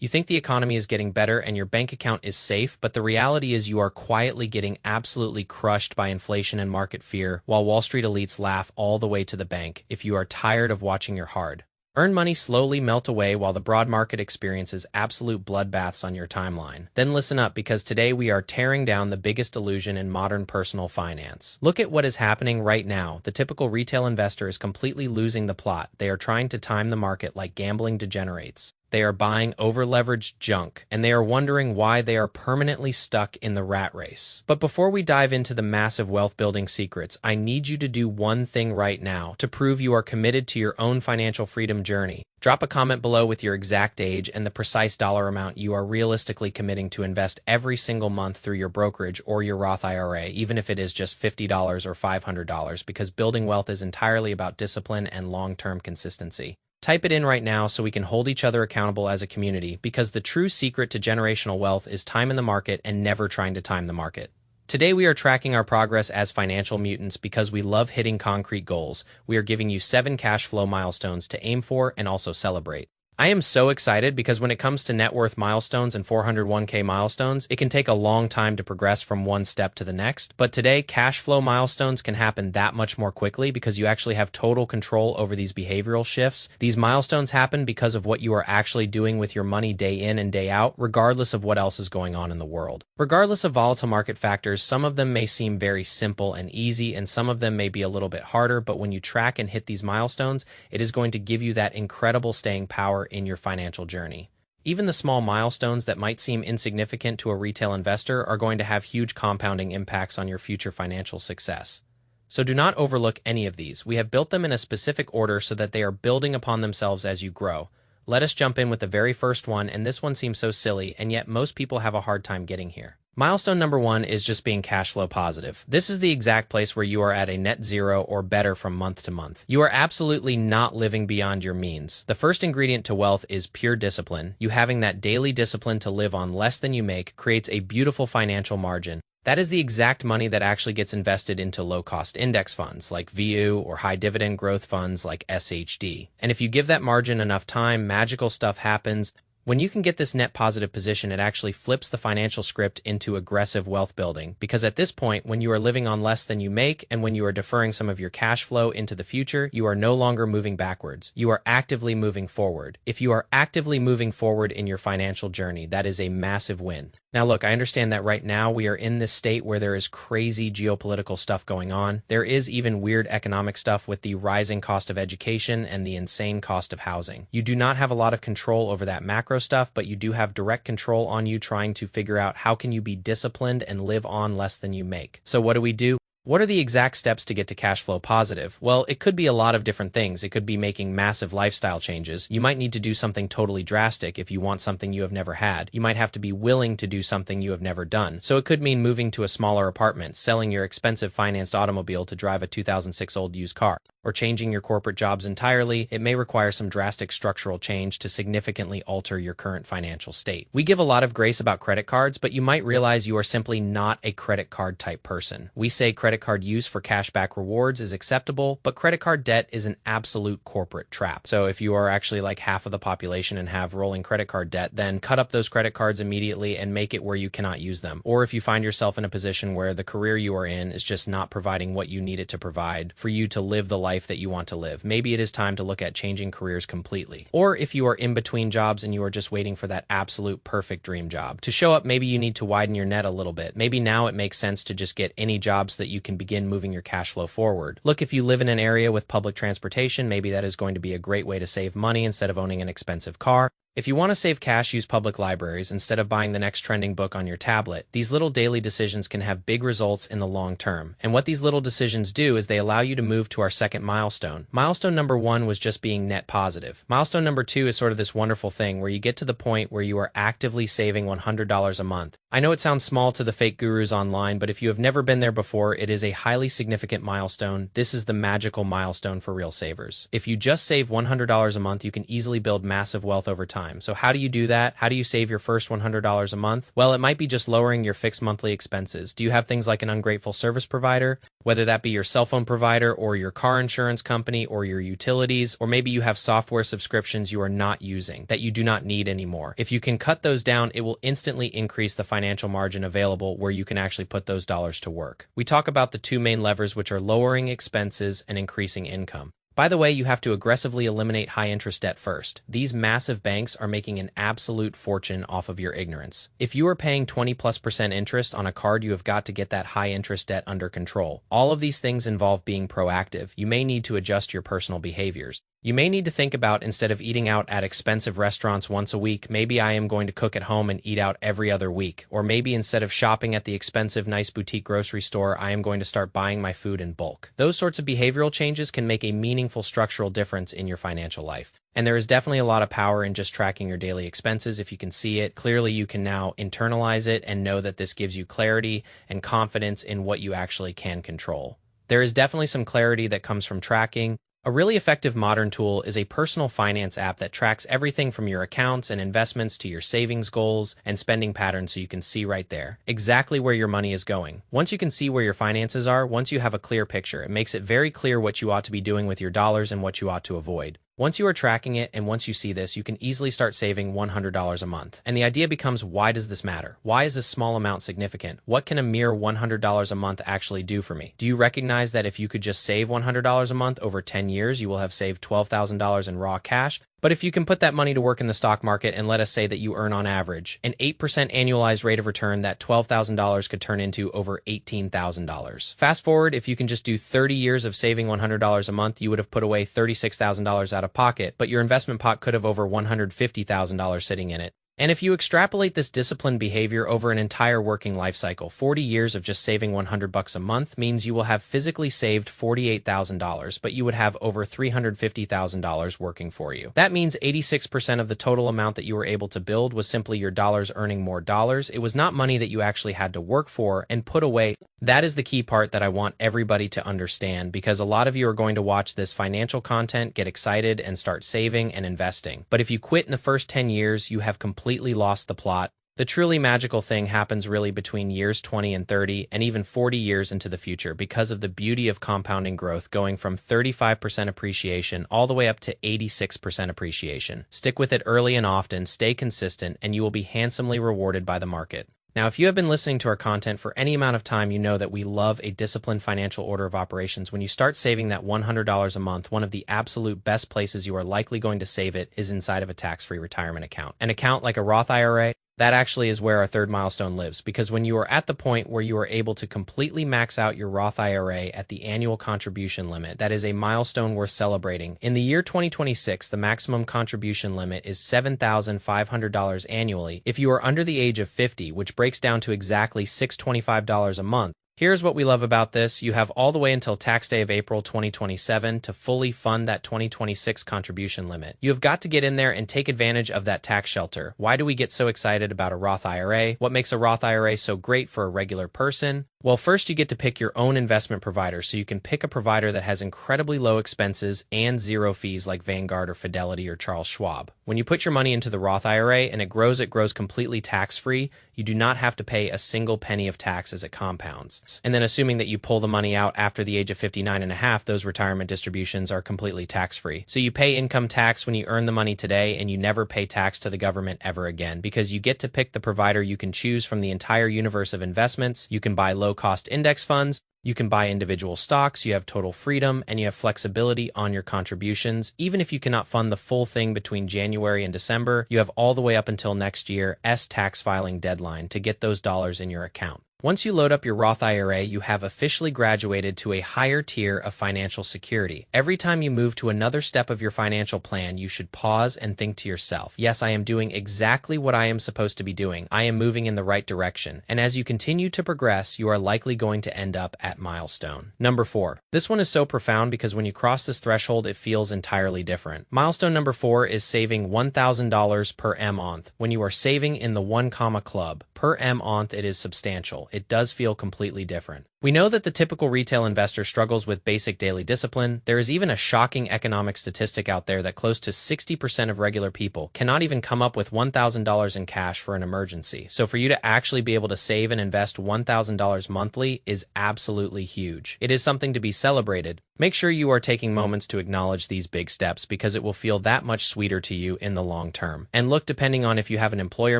You think the economy is getting better and your bank account is safe, but the reality is you are quietly getting absolutely crushed by inflation and market fear, while Wall Street elites laugh all the way to the bank if you are tired of watching your hard earned money slowly melt away while the broad market experiences absolute bloodbaths on your timeline. Then listen up, because today we are tearing down the biggest illusion in modern personal finance. Look at what is happening right now. The typical retail investor is completely losing the plot. They are trying to time the market like gambling degenerates. They are buying over-leveraged junk, and they are wondering why they are permanently stuck in the rat race. But before we dive into the massive wealth-building secrets, I need you to do one thing right now to prove you are committed to your own financial freedom journey. Drop a comment below with your exact age and the precise dollar amount you are realistically committing to invest every single month through your brokerage or your Roth IRA, even if it is just $50 or $500, because building wealth is entirely about discipline and long-term consistency. Type it in right now so we can hold each other accountable as a community, because the true secret to generational wealth is time in the market and never trying to time the market. Today we are tracking our progress as financial mutants because we love hitting concrete goals. We are giving you 7 cash flow milestones to aim for and also celebrate. I am so excited because when it comes to net worth milestones and 401k milestones, it can take a long time to progress from one step to the next. But today, cash flow milestones can happen that much more quickly because you actually have total control over these behavioral shifts. These milestones happen because of what you are actually doing with your money day in and day out, regardless of what else is going on in the world. Regardless of volatile market factors, some of them may seem very simple and easy, and some of them may be a little bit harder, but when you track and hit these milestones, it is going to give you that incredible staying power in your financial journey. Even the small milestones that might seem insignificant to a retail investor are going to have huge compounding impacts on your future financial success. So do not overlook any of these. We have built them in a specific order so that they are building upon themselves as you grow. Let us jump in with the very first one, and this one seems so silly, and yet most people have a hard time getting here. Milestone number 1 is just being cash flow positive. This is the exact place where you are at a net zero or better from month to month. You are absolutely not living beyond your means. The first ingredient to wealth is pure discipline. You having that daily discipline to live on less than you make creates a beautiful financial margin. That is the exact money that actually gets invested into low-cost index funds like VU or high-dividend growth funds like SHD. And if you give that margin enough time, magical stuff happens. When you can get this net positive position, it actually flips the financial script into aggressive wealth building, because at this point, when you are living on less than you make and when you are deferring some of your cash flow into the future, you are no longer moving backwards. You are actively moving forward. If you are actively moving forward in your financial journey, that is a massive win. Now look, I understand that right now we are in this state where there is crazy geopolitical stuff going on. There is even weird economic stuff with the rising cost of education and the insane cost of housing. You do not have a lot of control over that macro stuff, but you do have direct control on you trying to figure out how can you be disciplined and live on less than you make. So what do? What are the exact steps to get to cash flow positive? Well, it could be a lot of different things. It could be making massive lifestyle changes. You might need to do something totally drastic if you want something you have never had. You might have to be willing to do something you have never done. So it could mean moving to a smaller apartment, selling your expensive financed automobile to drive a 2006 old used car, or changing your corporate jobs entirely. It may require some drastic structural change to significantly alter your current financial state. We give a lot of grace about credit cards, but you might realize you are simply not a credit card type person. We say credit card use for cashback rewards is acceptable, but credit card debt is an absolute corporate trap. So if you are actually like half of the population and have rolling credit card debt, then cut up those credit cards immediately and make it where you cannot use them. Or if you find yourself in a position where the career you are in is just not providing what you need it to provide for you to live the life that you want to live, maybe it is time to look at changing careers completely. Or if you are in between jobs and you are just waiting for that absolute perfect dream job to show up, maybe you need to widen your net a little bit. Maybe now it makes sense to just get any jobs that you can begin moving your cash flow forward. Look, if you live in an area with public transportation, maybe that is going to be a great way to save money instead of owning an expensive car. If you want to save cash, use public libraries instead of buying the next trending book on your tablet. These little daily decisions can have big results in the long term. And what these little decisions do is they allow you to move to our second milestone. Milestone number 1 was just being net positive. Milestone number 2 is sort of this wonderful thing where you get to the point where you are actively saving $100 a month. I know it sounds small to the fake gurus online, but if you have never been there before, it is a highly significant milestone. This is the magical milestone for real savers. If you just save $100 a month, you can easily build massive wealth over time time. So how do you do that? How do you save your first $100 a month? Well, it might be just lowering your fixed monthly expenses. Do you have things like an ungrateful service provider, whether that be your cell phone provider or your car insurance company or your utilities, or maybe you have software subscriptions you are not using that you do not need anymore? If you can cut those down, it will instantly increase the financial margin available where you can actually put those dollars to work. We talk about the two main levers, which are lowering expenses and increasing income. By the way, you have to aggressively eliminate high-interest debt first. These massive banks are making an absolute fortune off of your ignorance. If you are paying 20+% interest on a card, you have got to get that high-interest debt under control. All of these things involve being proactive. You may need to adjust your personal behaviors. You may need to think about, instead of eating out at expensive restaurants once a week, maybe I am going to cook at home and eat out every other week. Or maybe instead of shopping at the expensive, nice boutique grocery store, I am going to start buying my food in bulk. Those sorts of behavioral changes can make a meaningful structural difference in your financial life. And there is definitely a lot of power in just tracking your daily expenses. If you can see it, clearly you can now internalize it and know that this gives you clarity and confidence in what you actually can control. There is definitely some clarity that comes from tracking. A really effective modern tool is a personal finance app that tracks everything from your accounts and investments to your savings goals and spending patterns, so you can see right there exactly where your money is going. Once you can see where your finances are, once you have a clear picture, it makes it very clear what you ought to be doing with your dollars and what you ought to avoid. Once you are tracking it and once you see this, you can easily start saving $100 a month. And the idea becomes, why does this matter? Why is this small amount significant? What can a mere $100 a month actually do for me? Do you recognize that if you could just save $100 a month over 10 years, you will have saved $12,000 in raw cash? But if you can put that money to work in the stock market, and let us say that you earn on average an 8% annualized rate of return, that $12,000 could turn into over $18,000. Fast forward, if you can just do 30 years of saving $100 a month, you would have put away $36,000 out of pocket, but your investment pot could have over $150,000 sitting in it. And if you extrapolate this disciplined behavior over an entire working life cycle, 40 years of just saving $100 a month means you will have physically saved $48,000, but you would have over $350,000 working for you. That means 86% of the total amount that you were able to build was simply your dollars earning more dollars. It was not money that you actually had to work for and put away. That is the key part that I want everybody to understand, because a lot of you are going to watch this financial content, get excited, and start saving and investing. But if you quit in the first 10 years, you have completely lost the plot. The truly magical thing happens really between years 20 and 30 and even 40 years into the future, because of the beauty of compounding growth, going from 35% appreciation all the way up to 86% appreciation. Stick with it early and often, stay consistent, and you will be handsomely rewarded by the market. Now, if you have been listening to our content for any amount of time, you know that we love a disciplined financial order of operations. When you start saving that $100 a month, one of the absolute best places you are likely going to save it is inside of a tax-free retirement account. An account like a Roth IRA, that actually is where our third milestone lives, because when you are at the point where you are able to completely max out your Roth IRA at the annual contribution limit, that is a milestone worth celebrating. In the year 2026, the maximum contribution limit is $7,500 annually if you are under the age of 50, which breaks down to exactly $625 a month. Here's what we love about this. You have all the way until tax day of April 2027 to fully fund that 2026 contribution limit. You have got to get in there and take advantage of that tax shelter. Why do we get so excited about a Roth IRA? What makes a Roth IRA so great for a regular person? Well, first you get to pick your own investment provider, so you can pick a provider that has incredibly low expenses and zero fees like Vanguard or Fidelity or Charles Schwab. When you put your money into the Roth IRA and it grows completely tax-free. You do not have to pay a single penny of tax as it compounds. And then assuming that you pull the money out after the age of 59 and a half, those retirement distributions are completely tax-free. So you pay income tax when you earn the money today, and you never pay tax to the government ever again, because you get to pick the provider you can choose from the entire universe of investments. You can buy low-cost index funds, you can buy individual stocks, you have total freedom, and you have flexibility on your contributions. Even if you cannot fund the full thing between January and December, you have all the way up until next year's tax filing deadline to get those dollars in your account. Once you load up your Roth IRA, you have officially graduated to a higher tier of financial security. Every time you move to another step of your financial plan, you should pause and think to yourself, yes, I am doing exactly what I am supposed to be doing. I am moving in the right direction. And as you continue to progress, you are likely going to end up at milestone number 4. This one is so profound because when you cross this threshold, it feels entirely different. Milestone number 4 is saving $1,000 per month. When you are saving in the 1 comma club per month, it is substantial. It does feel completely different. We know that the typical retail investor struggles with basic daily discipline. There is even a shocking economic statistic out there that close to 60% of regular people cannot even come up with $1,000 in cash for an emergency. So for you to actually be able to save and invest $1,000 monthly is absolutely huge. It is something to be celebrated. Make sure you are taking moments to acknowledge these big steps because it will feel that much sweeter to you in the long term. And look, depending on if you have an employer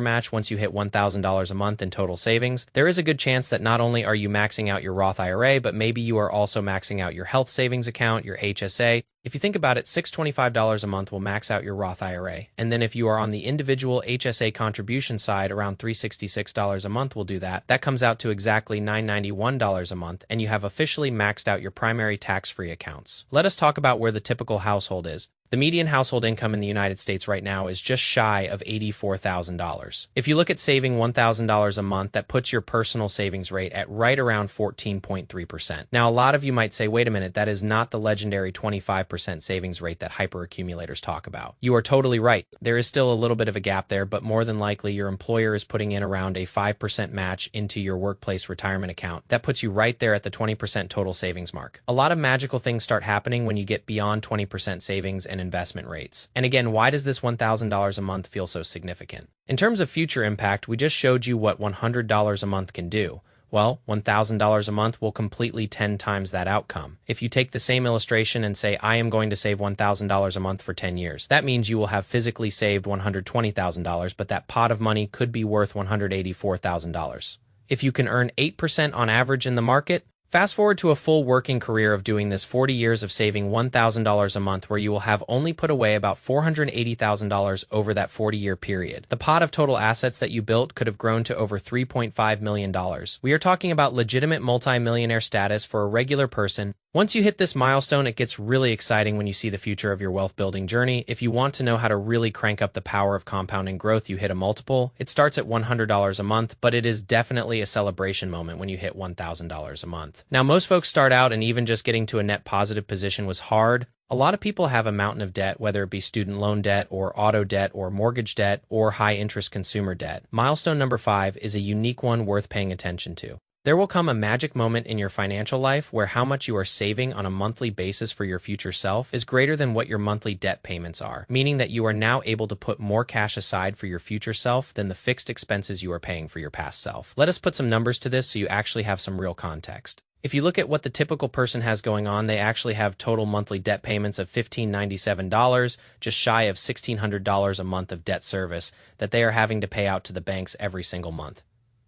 match, once you hit $1,000 a month in total savings, there is a good chance that not only are you maxing out your Roth IRA, but maybe you are also maxing out your health savings account, your HSA. If you think about it, $625 a month will max out your Roth IRA. And then if you are on the individual HSA contribution side, around $366 a month will do that. That comes out to exactly $991 a month, and you have officially maxed out your primary tax-free accounts. Let us talk about where the typical household is. The median household income in the United States right now is just shy of $84,000. If you look at saving $1,000 a month, that puts your personal savings rate at right around 14.3%. Now, a lot of you might say, wait a minute, that is not the legendary 25% savings rate that hyperaccumulators talk about. You are totally right. There is still a little bit of a gap there, but more than likely your employer is putting in around a 5% match into your workplace retirement account. That puts you right there at the 20% total savings mark. A lot of magical things start happening when you get beyond 20% savings and investment rates. And again, why does this $1,000 a month feel so significant? In terms of future impact, we just showed you what $100 a month can do. Well, $1,000 a month will completely 10 times that outcome. If you take the same illustration and say, I am going to save $1,000 a month for 10 years, that means you will have physically saved $120,000, but that pot of money could be worth $184,000. If you can earn 8% on average in the market, fast forward to a full working career of doing this 40 years of saving $1,000 a month where you will have only put away about $480,000 over that 40-year period. The pot of total assets that you built could have grown to over $3.5 million. We are talking about legitimate multi-millionaire status for a regular person. Once you hit this milestone, it gets really exciting when you see the future of your wealth building journey. If you want to know how to really crank up the power of compounding growth, you hit a multiple. It starts at $100 a month, but it is definitely a celebration moment when you hit $1,000 a month. Now, most folks start out and even just getting to a net positive position was hard. A lot of people have a mountain of debt, whether it be student loan debt or auto debt or mortgage debt or high interest consumer debt. Milestone number 5 is a unique one worth paying attention to. There will come a magic moment in your financial life where how much you are saving on a monthly basis for your future self is greater than what your monthly debt payments are, meaning that you are now able to put more cash aside for your future self than the fixed expenses you are paying for your past self. Let us put some numbers to this so you actually have some real context. If you look at what the typical person has going on, they actually have total monthly debt payments of $1,597, just shy of $1,600 a month of debt service that they are having to pay out to the banks every single month.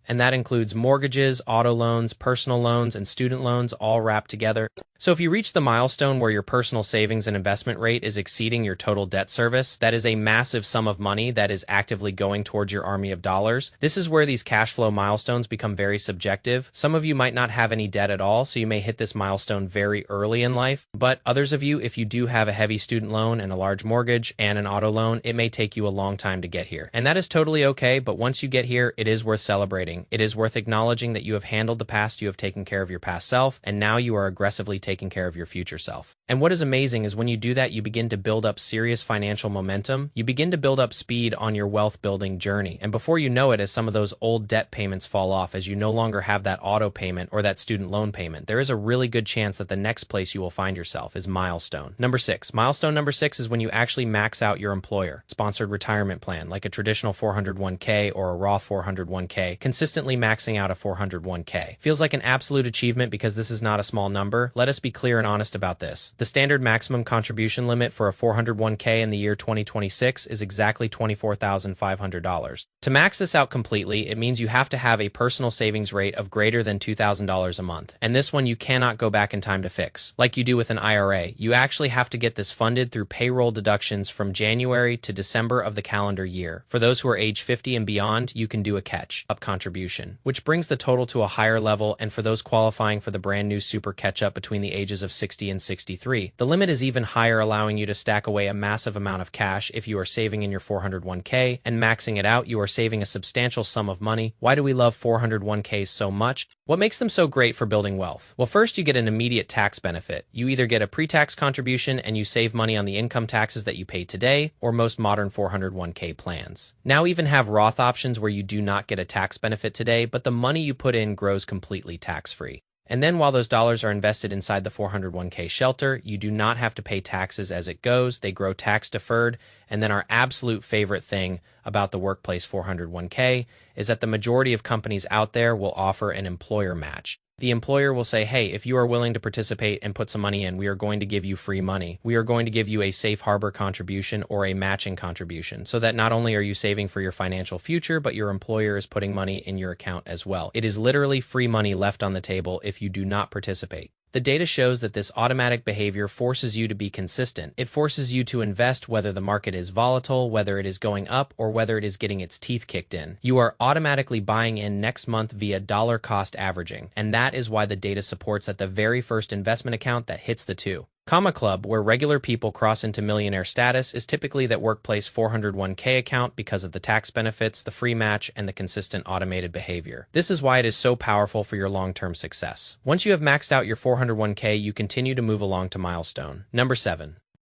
And that includes mortgages, auto loans, personal loans, and student loans all wrapped together. So if you reach the milestone where your personal savings and investment rate is exceeding your total debt service, that is a massive sum of money that is actively going towards your army of dollars. This is where these cash flow milestones become very subjective. Some of you might not have any debt at all, so you may hit this milestone very early in life. But others of you, if you do have a heavy student loan and a large mortgage and an auto loan, it may take you a long time to get here. And that is totally okay, but once you get here, it is worth celebrating. It is worth acknowledging that you have handled the past, you have taken care of your past self, and now you are aggressively taking care of your future self. And what is amazing is when you do that, you begin to build up serious financial momentum. You begin to build up speed on your wealth building journey. And before you know it, as some of those old debt payments fall off, as you no longer have that auto payment or that student loan payment, there is a really good chance that the next place you will find yourself is milestone number 6. Milestone number 6 is when you actually max out your employer sponsored retirement plan, like a traditional 401k or a Roth 401k, consistently maxing out a 401k. Feels like an absolute achievement because this is not a small number. Let us be clear and honest about this. The standard maximum contribution limit for a 401k in the year 2026 is exactly $24,500. To max this out completely, it means you have to have a personal savings rate of greater than $2,000 a month. And this one you cannot go back in time to fix. Like you do with an IRA, you actually have to get this funded through payroll deductions from January to December of the calendar year. For those who are age 50 and beyond, you can do a catch-up contribution, which brings the total to a higher level. And for those qualifying for the brand new super catch-up between the ages of 60 and 63, the limit is even higher, allowing you to stack away a massive amount of cash if you are saving in your 401k, and maxing it out, you are saving a substantial sum of money. Why do we love 401ks so much? What makes them so great for building wealth? Well, first, you get an immediate tax benefit. You either get a pre-tax contribution and you save money on the income taxes that you pay today, or most modern 401k plans now even have Roth options where you do not get a tax benefit today, but the money you put in grows completely tax-free. And then while those dollars are invested inside the 401k shelter, you do not have to pay taxes as it goes. They grow tax deferred. And then our absolute favorite thing about the workplace 401k is that the majority of companies out there will offer an employer match. The employer will say, hey, if you are willing to participate and put some money in, we are going to give you free money. We are going to give you a safe harbor contribution or a matching contribution so that not only are you saving for your financial future, but your employer is putting money in your account as well. It is literally free money left on the table if you do not participate. The data shows that this automatic behavior forces you to be consistent. It forces you to invest whether the market is volatile, whether it is going up, or whether it is getting its teeth kicked in. You are automatically buying in next month via dollar cost averaging, and that is why the data supports that the very first investment account that hits the two. Comma Club, where regular people cross into millionaire status, is typically that workplace 401k account because of the tax benefits, the free match, and the consistent automated behavior. This is why it is so powerful for your long-term success. Once you have maxed out your 401k, you continue to move along to milestone. Number 7.